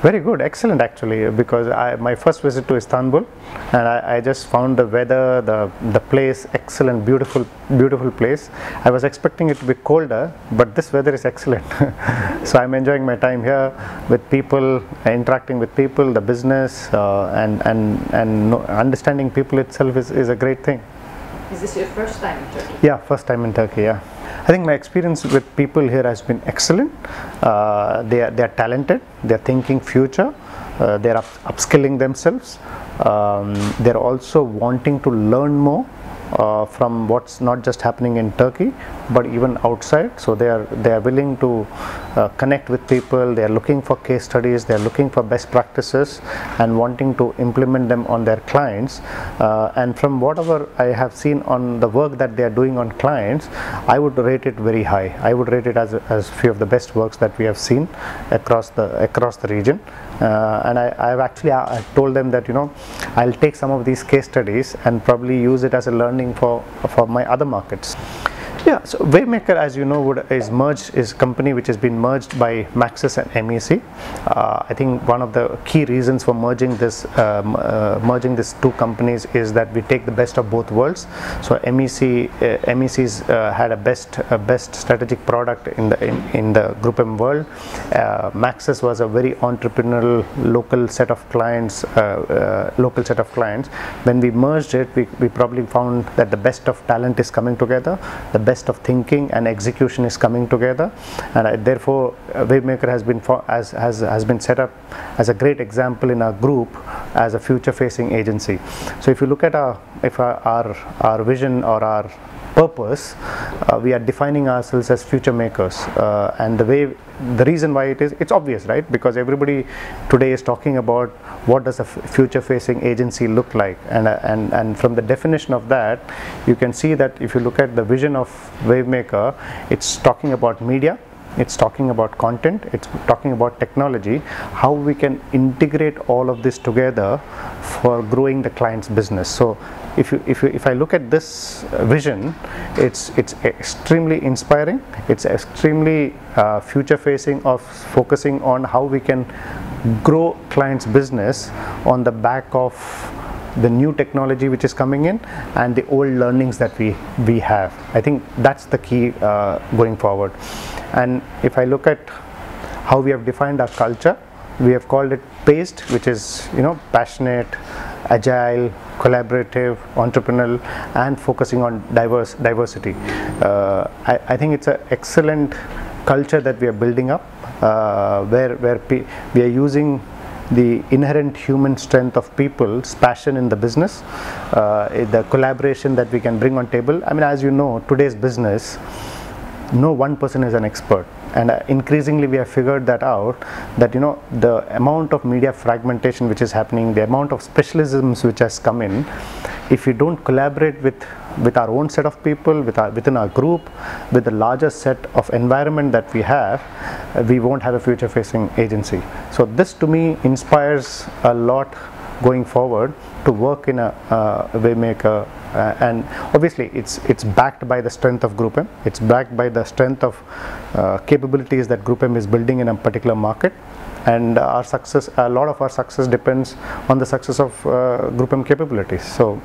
Very good, excellent actually, because my first visit to Istanbul, and I just found the weather, the place excellent, beautiful place. I was expecting it to be colder, but this weather is excellent. So I'm enjoying my time here with people, interacting with people, the business, and understanding people itself is a great thing. Is this your first time in Turkey? Yeah, first time in Turkey, yeah. I think my experience with people here has been excellent. They are talented, they are thinking future, they are upskilling themselves. They are also wanting to learn more from what's not just happening in Turkey, but even outside. So they are willing to connect with people. They are looking for case studies. They are looking for best practices and wanting to implement them on their clients. And from whatever I have seen on the work that they are doing on clients, I would rate it very high. I would rate it as few of the best works that we have seen across the region. And I've actually told them that I'll take some of these case studies and probably use it as a learning for my other markets. Yeah, so Wavemaker, as you know, is a company which has been merged by Maxis and MEC. I think one of the key reasons for merging these two companies is that we take the best of both worlds. So MEC's had a best strategic product in the Group M world. Maxis was a very entrepreneurial local set of clients. When we merged it, we probably found that the best of talent is coming together. The best of thinking and execution is coming together, and therefore Wavemaker has been set up as a great example in our group as a future-facing agency. So if you look at our vision or our purpose, we are defining ourselves as future makers, and the reason why it's obvious, right? Because everybody today is talking about what does a future-facing agency look like, and from the definition of that, you can see that if you look at the vision of Wavemaker, it's talking about media, it's talking about content, it's talking about technology, how we can integrate all of this together for growing the client's business. So if I look at this vision, it's extremely inspiring. It's extremely future facing, of focusing on how we can grow clients' business on the back of the new technology which is coming in and the old learnings that we have. I think that's the key going forward. And if I look at how we have defined our culture, we have called it PACED, which is passionate, agile, collaborative, entrepreneurial, and focusing on diversity. I think it's an excellent culture that we are building up, where we are using the inherent human strength of people's passion in the business, the collaboration that we can bring on table. I mean, as you know, today's business, no one person is an expert, and increasingly we have figured that out, that the amount of media fragmentation which is happening, the amount of specialisms which has come in, if we don't collaborate with our own set of people, within our group, with the larger set of environment that we have, we won't have a future facing agency. So this to me inspires a lot going forward to work in a Wavemaker, and obviously it's backed by the strength of Group M. It's backed by the strength of capabilities that Group M is building in a particular market, and our success, a lot of our success depends on the success of Group M capabilities. So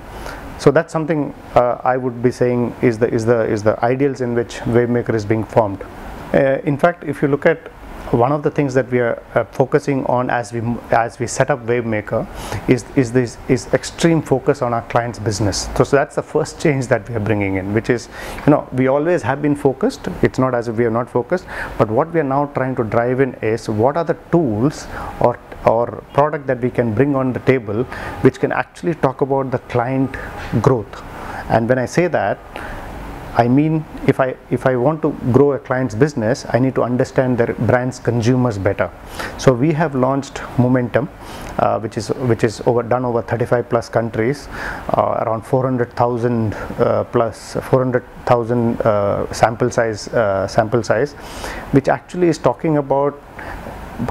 that's something I would be saying is the ideals in which Wavemaker is being formed. In fact, if you look at one of the things that we are focusing on as we set up Wavemaker is extreme focus on our client's business. So that's the first change that we are bringing in, which is, we always have been focused. It's not as if we are not focused, but what we are now trying to drive in is what are the tools or product that we can bring on the table which can actually talk about the client growth. And when I say that, I mean, if I want to grow a client's business, I need to understand their brand's consumers better. So we have launched Momentum, which is done over 35 plus countries, around 400,000 sample size, which actually is talking about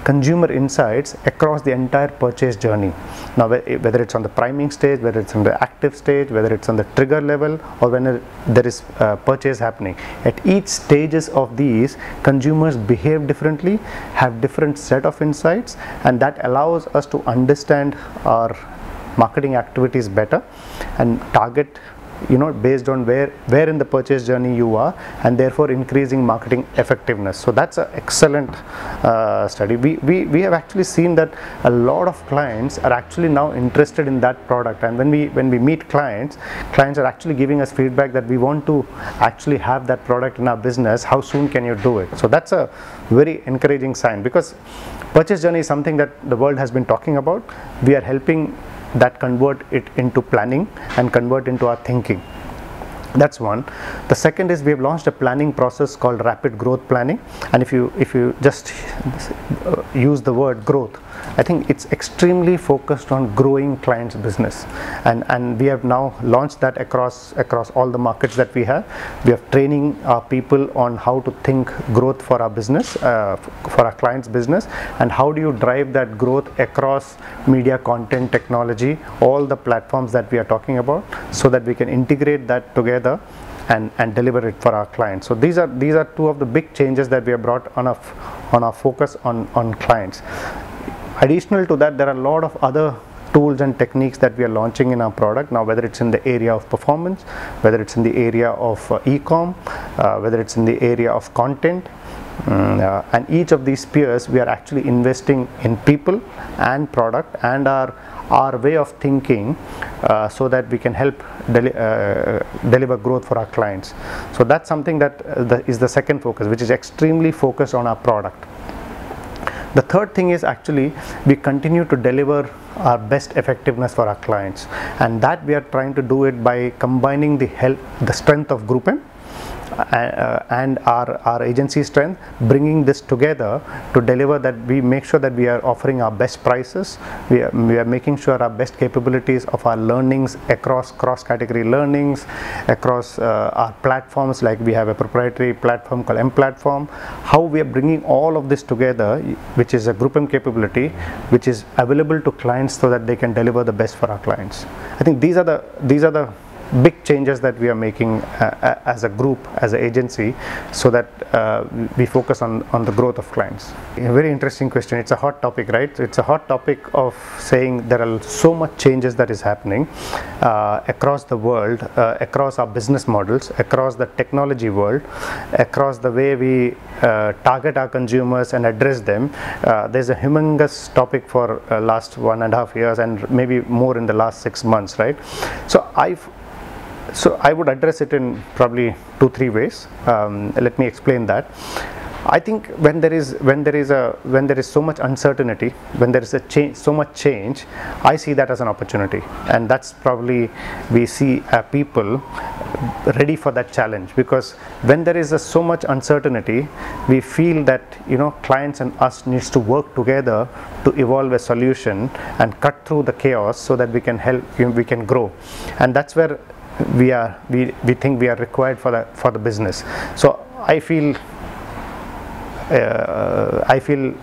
consumer insights across the entire purchase journey. Now, whether it's on the priming stage, whether it's on the active stage, whether it's on the trigger level, or when there is purchase happening, at each stages of these, consumers behave differently, have different set of insights, and that allows us to understand our marketing activities better and target, based on where in the purchase journey you are, and therefore increasing marketing effectiveness. So that's an excellent study. We have actually seen that a lot of clients are actually now interested in that product, and when we meet clients are actually giving us feedback that we want to actually have that product in our business. How soon can you do it? So that's a very encouraging sign, because purchase journey is something that the world has been talking about. We are helping that convert it into planning and convert into our thinking. That's one. The second is we have launched a planning process called rapid growth planning, and if you just use the word growth, I think it's extremely focused on growing clients' business, and we have now launched that across all the markets that we have. We are training our people on how to think growth for our business, for our clients' business, and how do you drive that growth across media, content, technology, all the platforms that we are talking about, so that we can integrate that together and deliver it for our clients. So these are two of the big changes that we have brought on our focus on clients. Additional to that, there are a lot of other tools and techniques that we are launching in our product now, whether it's in the area of performance, whether it's in the area of e-com, whether it's in the area of content, and each of these spheres we are actually investing in people and product and our way of thinking, so that we can help deliver growth for our clients. So that's something that is the second focus, which is extremely focused on our product. The third thing is actually we continue to deliver our best effectiveness for our clients, and that we are trying to do it by combining the strength of Group M and our agency strength, bringing this together to deliver that. We make sure that we are offering our best prices, we are making sure our best capabilities of our learnings across cross-category learnings, across our platforms, like we have a proprietary platform called M Platform, how we are bringing all of this together, which is a Group M capability, which is available to clients so that they can deliver the best for our clients. I think these are the big changes that we are making as a group, as an agency, so that we focus on the growth of clients. A very interesting question. It's a hot topic, right? It's a hot topic of saying there are so much changes that is happening across the world, across our business models, across the technology world, across the way we target our consumers and address them. There's a humongous topic for last 1.5 years and maybe more in the last 6 months, right? So I would address it in probably 2-3 ways. Let me explain that. I think when there is so much uncertainty, when there is so much change, I see that as an opportunity, and that's probably we see people ready for that challenge, because when there is so much uncertainty, we feel that clients and us needs to work together to evolve a solution and cut through the chaos so that we can help, we can grow, and that's where we think we are required for the business. So I feel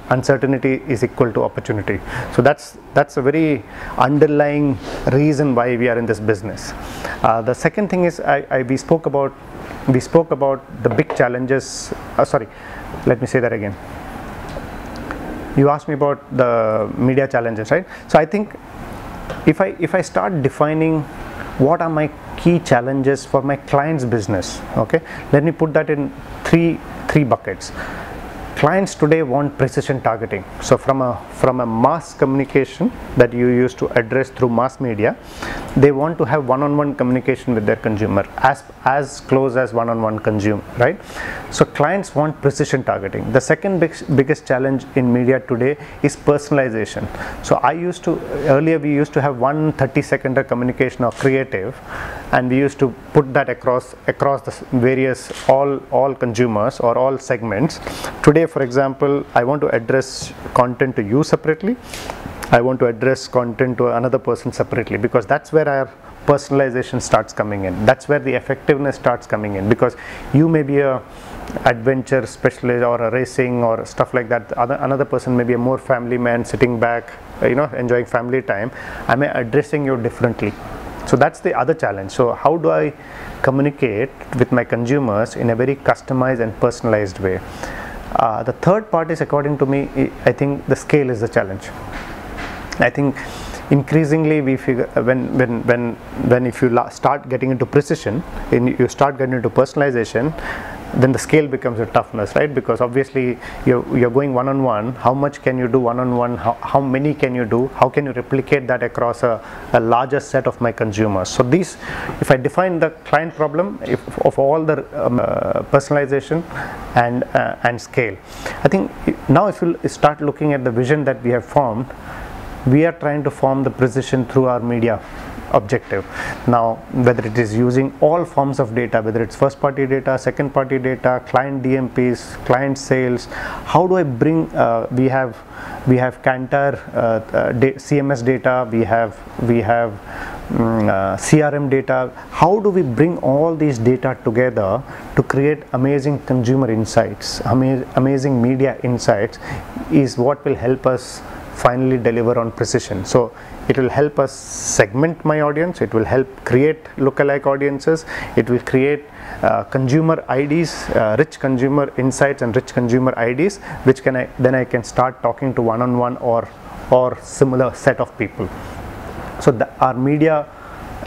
uncertainty is equal to opportunity. So that's a very underlying reason why we are in this business. The second thing is we spoke about the big challenges. Sorry, let me say that again. You asked me about the media challenges, right? So I think if I start defining what are my key challenges for my client's business, okay, let me put that in three buckets. Clients today want precision targeting. So from a mass communication that you used to address through mass media, they want to have one-on-one communication with their consumer, as close as one-on-one consumer, right? So clients want precision targeting. The second biggest challenge in media today is personalization. So earlier we used to have one 30-second communication or creative, and we used to put that across the various all consumers or all segments. Today, for example, I want to address content to you separately, I want to address content to another person separately, because that's where our personalization starts coming in. That's where the effectiveness starts coming in, because you may be a adventure specialist or a racing or stuff like that. Another person may be a more family man sitting back, enjoying family time. I may addressing you differently. So that's the other challenge. So how do I communicate with my consumers in a very customized and personalized way? The third part is, according to me, I think the scale is the challenge. I think increasingly we figure when if you start getting into precision, you start getting into personalization, then the scale becomes a toughness, right? Because obviously you're going one-on-one. How much can you do one-on-one? How many can you do? How can you replicate that across a larger set of my consumers? So these, if I define the client problem of all the personalization and scale, I think now if you start looking at the vision that we have formed, we are trying to form the precision through our media objective. Now, whether it is using all forms of data, whether it's first party data, second party data, client DMPs, client sales, how do I bring, we have Kantar CMS data, we have CRM data. How do we bring all these data together to create amazing consumer insights, amazing media insights, is what will help us finally deliver on precision. So it will help us segment my audience, it will help create lookalike audiences, it will create consumer IDs, rich consumer insights and rich consumer IDs, which then I can start talking to one-on-one or similar set of people. So our media,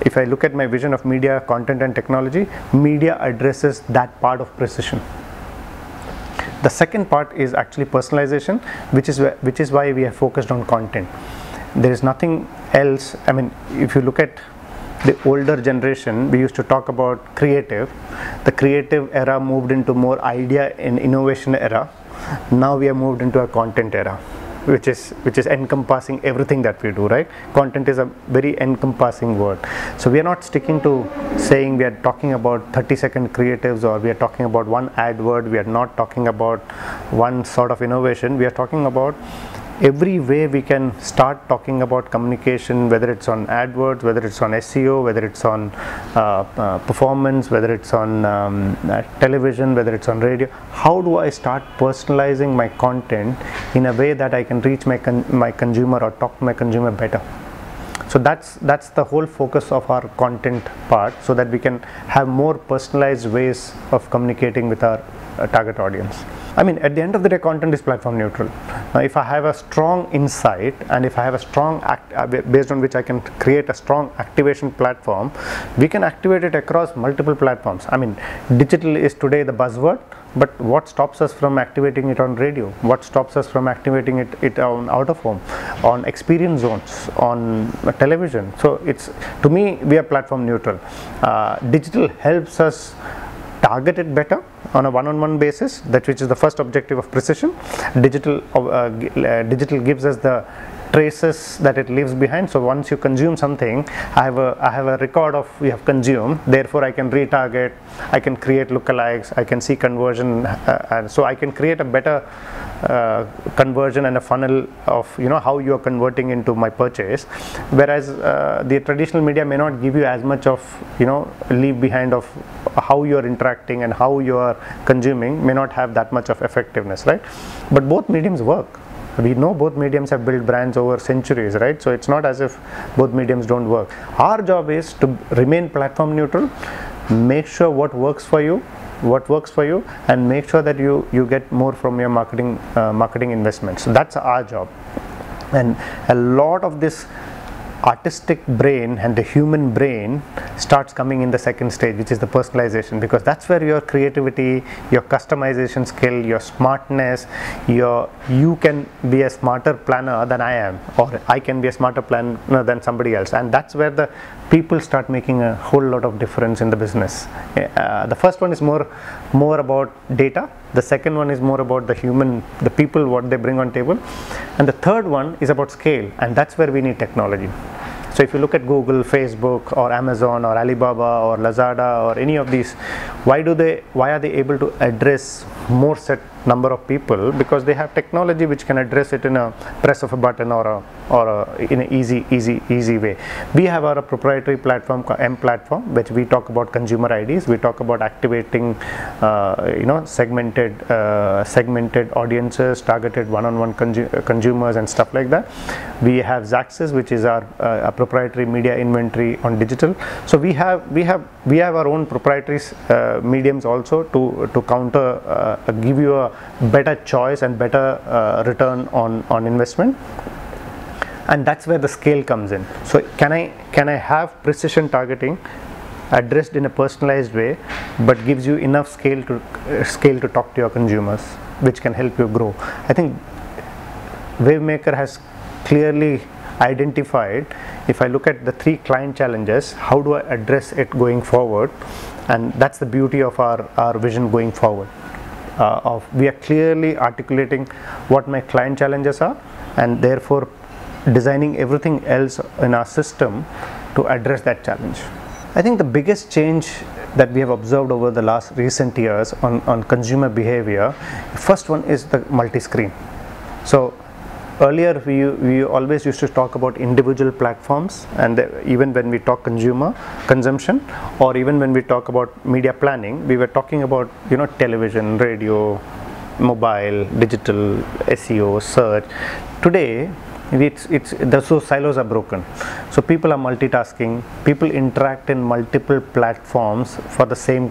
if I look at my vision of media, content and technology, media addresses that part of precision. The second part is actually personalization, which is why we are focused on content. There is nothing else. I mean, if you look at the older generation, we used to talk about creative. The creative era moved into more idea and innovation era. Now we have moved into a content era, which is encompassing everything that we do, right? Content is a very encompassing word. So we are not sticking to saying we are talking about 30-second creatives, or we are talking about one ad word. We are not talking about one sort of innovation. We are talking about every way we can start talking about communication, whether it's on AdWords, whether it's on SEO, whether it's on performance, whether it's on television, whether it's on radio. How do I start personalizing my content in a way that I can reach my consumer or talk to my consumer better? So that's the whole focus of our content part, so that we can have more personalized ways of communicating with our target audience. I mean, at the end of the day, content is platform neutral. Now, if I have a strong insight and if I have a strong based on which I can create a strong activation platform, we can activate it across multiple platforms. I mean, digital is today the buzzword, but what stops us from activating it on radio? What stops us from activating it on out of home, on experience zones, on television? So it's, to me, we are platform neutral. Digital helps us target it better on a one-on-one basis, that which is the first objective of precision. Digital gives us the traces that it leaves behind. So once you consume something, I have a record of we have consumed, therefore I can retarget, I can create lookalikes, I can see conversion, and so I can create a better conversion and a funnel of how you are converting into my purchase. Whereas the traditional media may not give you as much of leave behind of how you are interacting and how you are consuming, may not have that much of effectiveness, right? But both mediums work. We know both mediums have built brands over centuries, right? So it's not as if both mediums don't work. Our job is to remain platform neutral, make sure what works for you, and make sure that you get more from your marketing investments. So that's our job. And a lot of this artistic brain and the human brain starts coming in the second stage, which is the personalization, because that's where your creativity, your customization skill, your smartness, you can be a smarter planner than I am, or I can be a smarter planner than somebody else, and that's where the people start making a whole lot of difference in the business. The first one is more about data. The second one is more about the people, what they bring on table, and the third one is about scale, and that's where we need technology. So if you look at Google, Facebook, or Amazon, or Alibaba, or Lazada, or any of these, why are they able to address more number of people, because they have technology which can address it in a press of a button or in an easy way. We have our proprietary platform called M platform, which we talk about consumer IDs. We talk about activating segmented audiences, targeted one-on-one consumers and stuff like that. We have Zaxis, which is our proprietary media inventory on digital. So we have our own proprietary mediums also to counter, give you a better choice and better return on investment. And that's where the scale comes in. So can I have precision targeting addressed in a personalized way, but gives you enough scale to talk to your consumers, which can help you grow. I think Wavemaker has clearly identified, if I look at the 3 client challenges, how do I address it going forward? And that's the beauty of our vision going forward. We are clearly articulating what my client challenges are, and therefore designing everything else in our system to address that challenge. I think the biggest change that we have observed over the recent years on consumer behavior, first one is the multi-screen. So earlier we always used to talk about individual platforms, and even when we talk consumer consumption, or even when we talk about media planning, we were talking about television, radio, mobile, digital, SEO, search. Today so silos are broken. So people are multitasking, people interact in multiple platforms for the same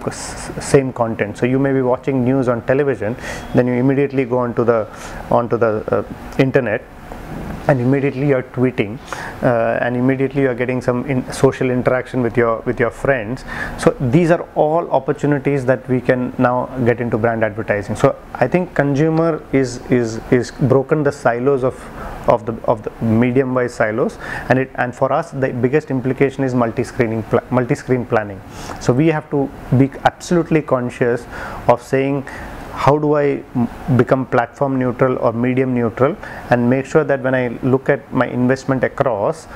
content. So you may be watching news on television, then you immediately go onto the internet, and immediately you are tweeting, and immediately you are getting some social interaction with your friends. So these are all opportunities that we can now get into brand advertising. So I think consumer is broken the silos of the medium wise silos, and for us the biggest implication is multi-screen planning. So we have to be absolutely conscious of saying, how do I become platform neutral or medium neutral, and make sure that when I look at my investment across,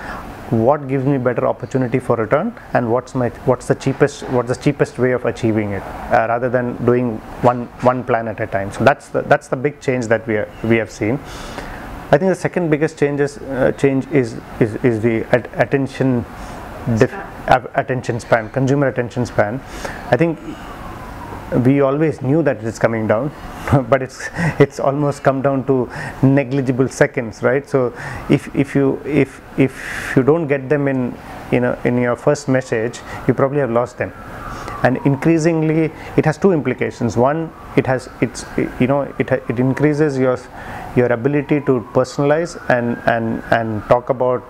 what gives me better opportunity for return, and what's the cheapest way of achieving it, rather than doing one plan at a time. So that's the big change that we have seen. I think the second biggest change is the attention span, consumer attention span. I think we always knew that it's coming down, but it's almost come down to negligible seconds, right? So if you don't get them in your first message, you probably have lost them. And increasingly it has 2 implications. One, it increases your ability to personalize and talk about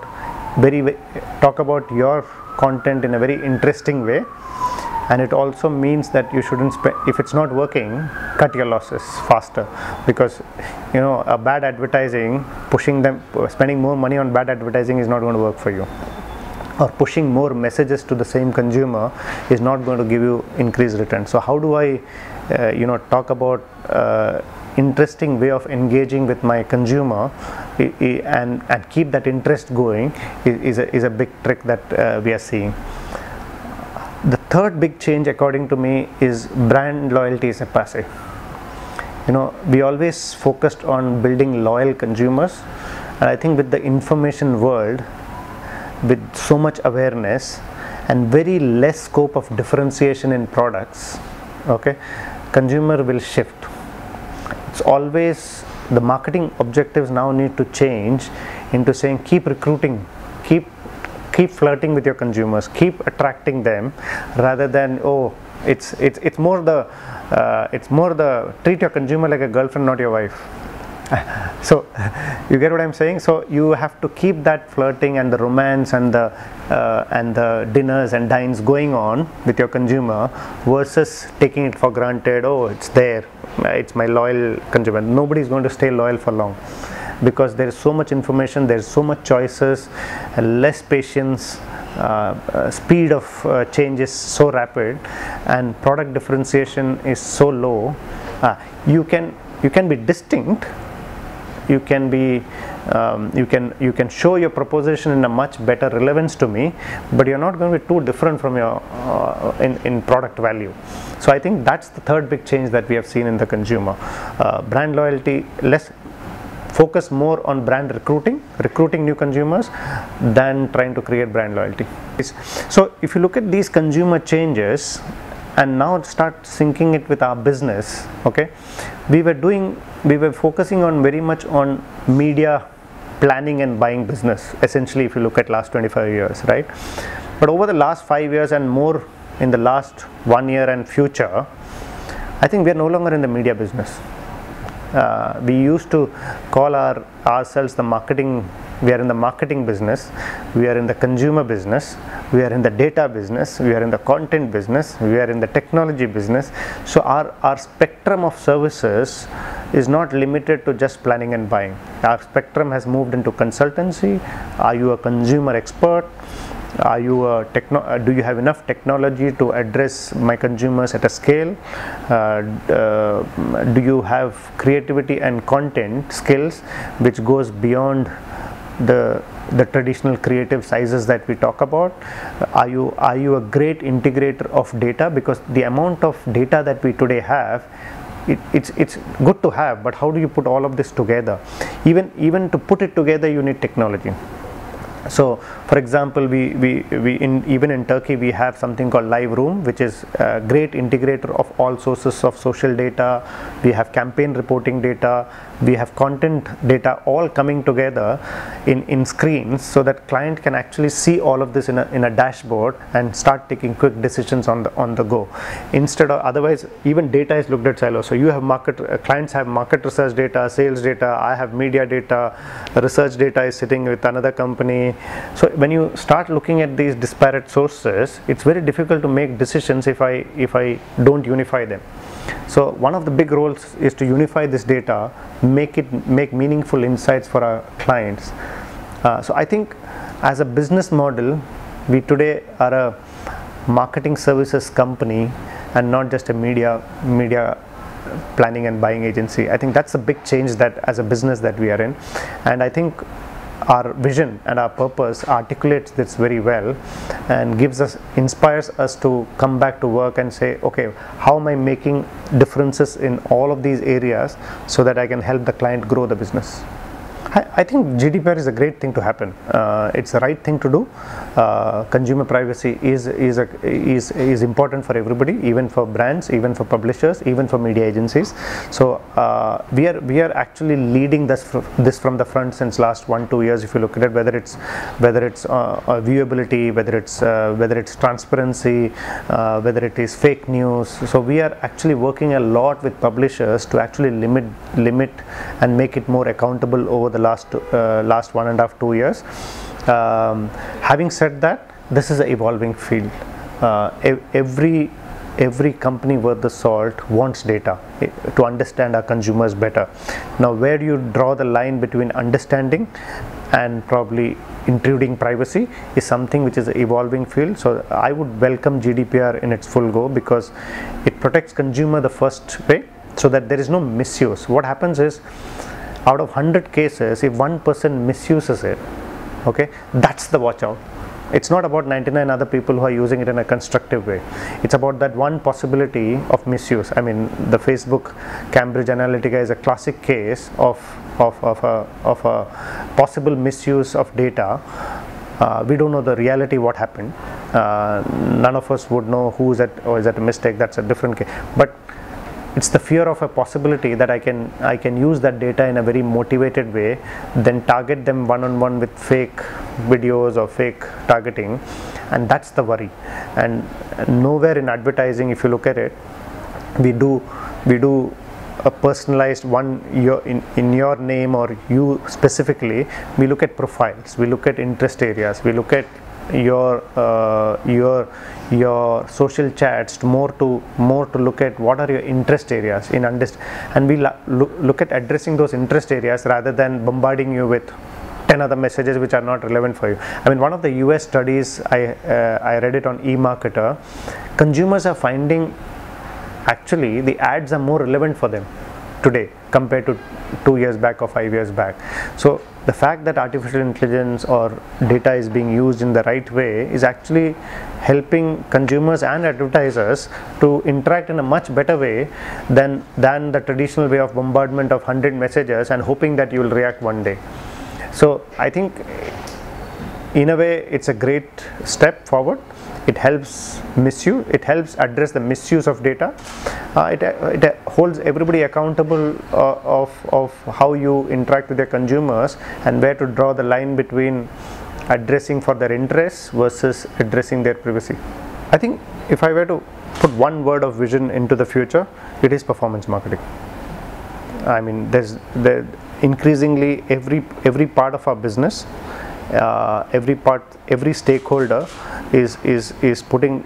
your content in a very interesting way. And it also means that you shouldn't if it's not working, cut your losses faster, because a bad advertising, spending more money on bad advertising is not going to work for you, or pushing more messages to the same consumer is not going to give you increased return. So how do I talk about interesting way of engaging with my consumer and keep that interest going is a big trick that we are seeing. The third big change, according to me, is brand loyalty is a passive. We always focused on building loyal consumers, and I think with the information world, with so much awareness and very less scope of differentiation in products, consumer will shift. It's always the marketing objectives now need to change into saying, keep recruiting, keep flirting with your consumers, keep attracting them, rather than it's more the treat your consumer like a girlfriend, not your wife. So you get what I'm saying? So you have to keep that flirting and the romance and the dinners and dines going on with your consumer, versus taking it for granted. It's there, it's my loyal consumer. Nobody's going to stay loyal for long, because there is so much information, there is so much choices, less patience, speed of change is so rapid, and product differentiation is so low. You can be distinct, you can show your proposition in a much better relevance to me, but you're not going to be too different from your in product value. So I think that's the third big change that we have seen in the consumer. Brand loyalty, less focus more on brand recruiting new consumers than trying to create brand loyalty. So if you look at these consumer changes and now start syncing it with our business, okay, we were focusing on very much on media planning and buying business, essentially, if you look at last 25 years, right? But over the last 5 years and more in the last 1 year and future, I think we are no longer in the media business. We used to call ourselves the marketing. We are in the marketing business, we are in the consumer business, we are in the data business, we are in the content business, we are in the technology business. So our spectrum of services is not limited to just planning and buying. Our spectrum has moved into consultancy. Are you a consumer expert? Are you do you have enough technology to address my consumers at a scale? Do you have creativity and content skills which goes beyond the traditional creative sizes that we talk about? Are you a great integrator of data? Because the amount of data that we today have, it's good to have, but how do you put all of this together? Even to put it together, you need technology. So for example, even in Turkey we have something called Live Room, which is a great integrator of all sources of social data. We have campaign reporting data, we have content data, all coming together in screens, so that client can actually see all of this in a dashboard and start taking quick decisions on the go. Instead of, otherwise even data is looked at silos. So you have clients have market research data, sales data, I have media data, research data is sitting with another company. So when you start looking at these disparate sources, it's very difficult to make decisions if I don't unify them. So one of the big roles is to unify this data, make meaningful insights for our clients. So I think as a business model, we today are a marketing services company and not just a media planning and buying agency. I think that's a big change that as a business that we are in, and I think our vision and our purpose articulates this very well and inspires us to come back to work and say, okay, how am I making differences in all of these areas so that I can help the client grow the business? I think GDPR is a great thing to happen. It's the right thing to do. Consumer privacy is important for everybody, even for brands, even for publishers, even for media agencies. So we are actually leading this from the front since last 1-2 years. If you look at it, whether it's viewability, whether it's transparency, whether it is fake news. So we are actually working a lot with publishers to actually limit and make it more accountable over the last 1.5-2 years. Having said that, this is an evolving field. Every company worth the salt wants data to understand our consumers better. Now, where do you draw the line between understanding and probably intruding privacy is something which is an evolving field. So I would welcome GDPR in its full go, because it protects consumer the first way, so that there is no misuse. What happens is, out of 100 cases, if one person misuses it, okay, that's the watch out. It's not about 99 other people who are using it in a constructive way. It's about that one possibility of misuse. I mean, the Facebook Cambridge Analytica is a classic case of a possible misuse of data. We don't know the reality what happened. None of us would know who is at, or is that a mistake. That's a different case. But it's the fear of a possibility that I can use that data in a very motivated way, then target them one-on-one with fake videos or fake targeting, and that's the worry. And nowhere in advertising, if you look at it, we do a personalized one in your name or you specifically. We look at profiles, we look at interest areas, we look at your social chats, more to look at what are your interest areas and we look at addressing those interest areas rather than bombarding you with 10 other messages which are not relevant for you. I mean, one of the US studies, I read it on eMarketer, consumers are finding actually the ads are more relevant for them. today compared to 2 years back or 5 years back. So the fact that artificial intelligence or data is being used in the right way is actually helping consumers and advertisers to interact in a much better way than the traditional way of bombardment of 100 messages and hoping that you will react one day. So I think in a way it's a great step forward. It helps address the misuse of data. It holds everybody accountable of how you interact with your consumers and where to draw the line between addressing for their interests versus addressing their privacy. I think if I were to put one word of vision into the future, it is performance marketing. I mean, increasingly every part of our business, every stakeholder is putting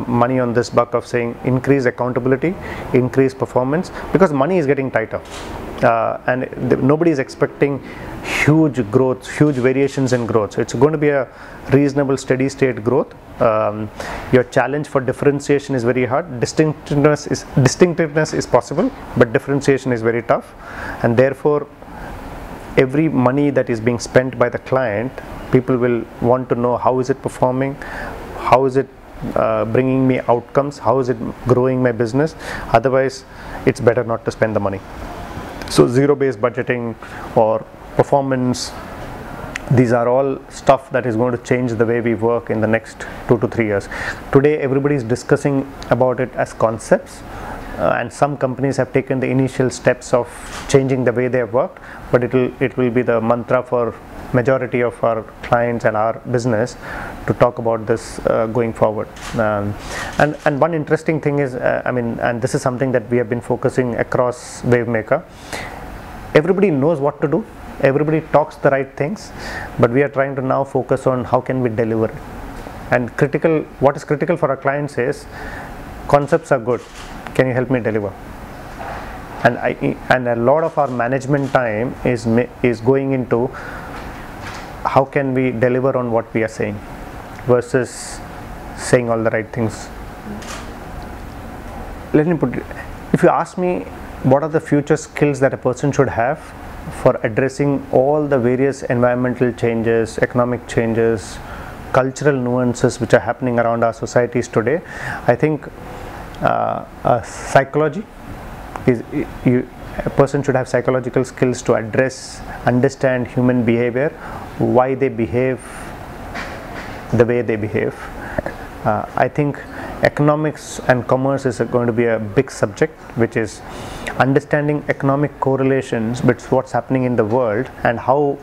money on this buck of saying increase accountability, increase performance, because money is getting tighter, and nobody is expecting huge growth, huge variations in growth. So it's going to be a reasonable steady state growth. Your challenge for differentiation is very hard. Distinctiveness is possible, but differentiation is very tough, and therefore every money that is being spent by the client, people will want to know how is it performing, how is it bringing me outcomes, how is it growing my business. Otherwise it's better not to spend the money. So zero-based budgeting or performance, these are all stuff that is going to change the way we work in the next 2 to 3 years. Today everybody is discussing about it as concepts, and some companies have taken the initial steps of changing the way they have worked, but it will be the mantra for majority of our clients and our business to talk about this going forward. And one interesting thing is, and this is something that we have been focusing across Wavemaker. Everybody knows what to do, everybody talks the right things, but we are trying to now focus on how can we deliver it. And what is critical for our clients is, concepts are good, can you help me deliver? And a lot of our management time is going into how can we deliver on what we are saying versus saying all the right things. Let me put it, if you ask me what are the future skills that a person should have for addressing all the various environmental changes, economic changes, cultural nuances which are happening around our societies today, I think psychology is, a person should have psychological skills to understand human behavior, why they behave the way they behave. I think economics and commerce is going to be a big subject, which is understanding economic correlations between what's happening in the world and how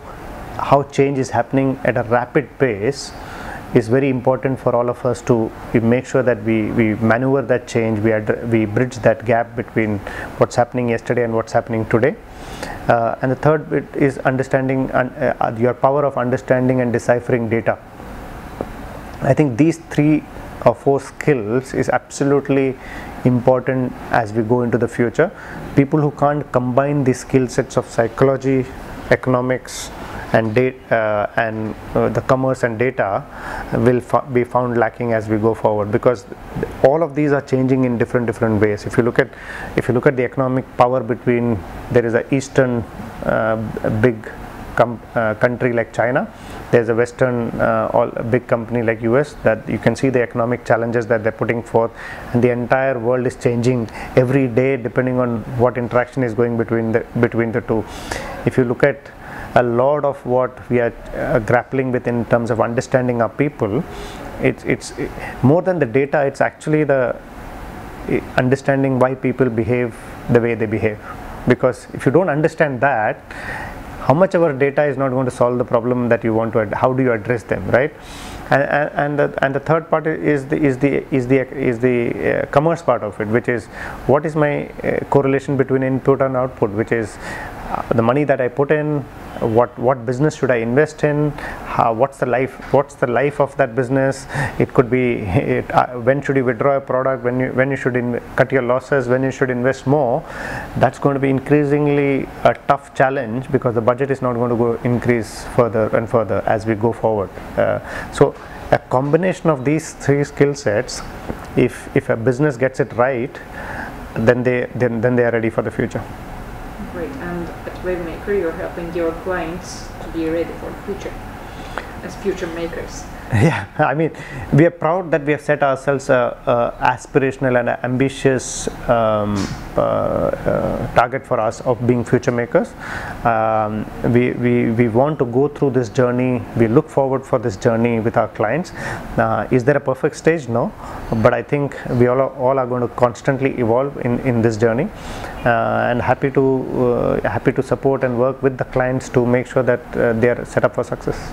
change is happening at a rapid pace is very important for all of us to make sure that we maneuver that change, we bridge that gap between what's happening yesterday and what's happening today. And the third bit is understanding your power of understanding and deciphering data. I think these 3 or 4 skills is absolutely important as we go into the future. People who can't combine the skill sets of psychology, economics, and the commerce and data will be found lacking as we go forward, because all of these are changing in different ways. If you look at the economic power between, there is a eastern big country like China, there's a western big company like US, that you can see the economic challenges that they're putting forth, and the entire world is changing every day depending on what interaction is going between the two. If you look at a lot of what we are grappling with in terms of understanding our people, it's more than the data, it's actually the understanding why people behave the way they behave. Because if you don't understand that, how much of our data is not going to solve the problem that you want to, how do you address them, right? And the third part is the commerce part of it, which is what is my correlation between input and output, which is the money that I put in, what business should I invest in, what's the life of that business. It could be when should you withdraw a product, when you should cut your losses, when you should invest more. That's going to be increasingly a tough challenge, because the budget is not going to go increase further and further as we go forward. So a combination of these 3 skill sets, if a business gets it right, then they are ready for the future. Great. And at Wavemaker, you're helping your clients to be ready for the future as future makers. Yeah, I mean, we are proud that we have set ourselves a aspirational and a ambitious target for us of being future makers. We want to go through this journey. We look forward for this journey with our clients. Is there a perfect stage? No, but I think we all are going to constantly evolve in this journey, and happy to support and work with the clients to make sure that they are set up for success.